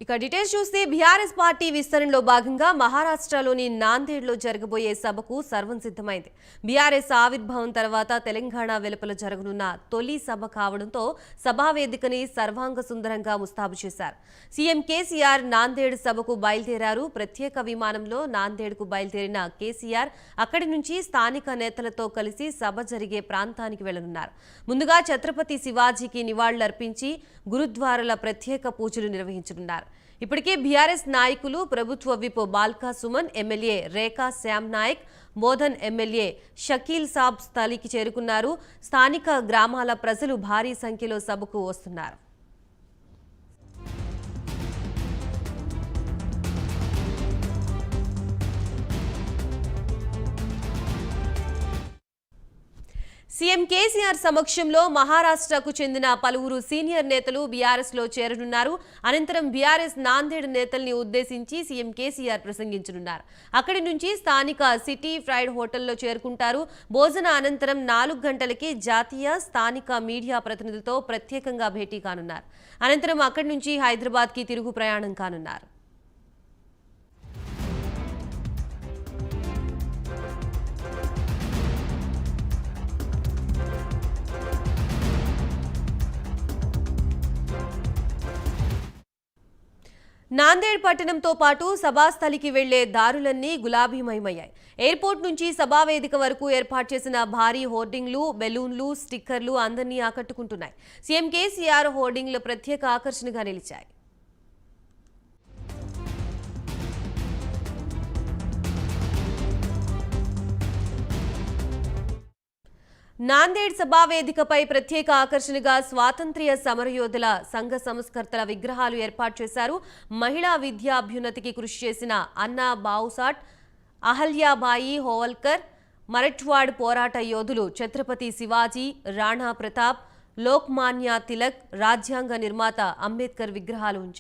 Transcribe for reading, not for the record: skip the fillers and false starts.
ఇక డీటెయిల్స్ చూస్తే BRS party విస్తరణలో భాగంగా మహారాష్ట్రలోని నాందేడ్లో జరగబోయే సభకు సర్వం సిద్ధమైంది. బీఆర్ఎస్ ఆవిర్భావం తర్వాత తెలంగాణ వెలుపల జరగనున్న తొలి సభ కావడంతో సభా వేదికని సర్వాంగ సుందరంగా ముస్తాబు చేశారు. సీఎం కేసీఆర్ నాందేడ్ సభకు బయలుదేరారు. ప్రత్యేక విమానంలో నాందేడ్కు బయలుదేరిన కేసీఆర్ అక్కడి నుంచి స్థానిక నేతలతో కలిసి సభ జరిగే ప్రాంతానికి వెళ్లనున్నారు. ముందుగా ఛత్రపతి శివాజీకి నివాళులర్పించి గురుద్వారాల ప్రత్యేక పూజలు నిర్వహించనున్నారు. ఇప్పటికే బీఆర్ఎస్ నాయకులు ప్రభుత్వ విప్ బాల్కా సుమన్, ఎమ్మెల్యే రేఖా శ్యామ్ నాయక్, మోదన్ ఎమ్మెల్యే షకీల్ సాబ్ స్థలికి చేరుకున్నారు. స్థానిక గ్రామాల ప్రజలు భారీ సంఖ్యలో సభకు వస్తున్నారు. సీఎం కేసీఆర్ సమక్షంలో మహారాష్ట్రకు చెందిన పలువురు సీనియర్ నేతలు బీఆర్ఎస్ లో చేరనున్నారు. అనంతరం బీఆర్ఎస్ నాందేడ్ నేతల్ని ఉద్దేశించి సీఎం కేసీఆర్ ప్రసంగించనున్నారు. అక్కడి నుంచి స్థానిక సిటీ ఫ్రైడ్ హోటల్లో చేరుకుంటారు. భోజన అనంతరం 4 గంటలకి జాతీయ, స్థానిక మీడియా ప్రతినిధులతో ప్రత్యేకంగా భేటీ కానున్నారు. అనంతరం అక్కడి నుంచి హైదరాబాద్కి తిరుగు ప్రయాణం కానున్నారు. నాందేడ్ పట్టణంతో పాటు సభాస్థలికి వెళ్లే దారులన్నీ గులాబీమయమయ్యాయి. ఎయిర్పోర్ట్ నుంచి సభావేదిక వరకు ఏర్పాటు చేసిన భారీ హోర్డింగ్లు, బెలూన్లు, స్టిక్కర్లు అందరినీ ఆకట్టుకుంటున్నాయి. సీఎం కేసీఆర్ హోర్డింగ్లు ప్రత్యేక ఆకర్షణగా నిలిచాయి. నాందేడ్ సభావేదికపై ప్రత్యేక ఆకర్షణగా స్వాతంత్ర్య సమరయోధుల సంఘ సంస్కర్తల విగ్రహాలు ఏర్పాటు చేశారు. మహిళా విద్యాభ్యున్నతికి కృషి చేసిన అన్నా బావుసాట్, అహల్యాబాయి హోల్కర్, మరఠ్వాడ్ పోరాట యోధులు ఛత్రపతి శివాజీ, రాణా ప్రతాప్, లోక్మాన్య తిలక్, రాజ్యాంగ నిర్మాత అంబేద్కర్ విగ్రహాలు ఉంచారు.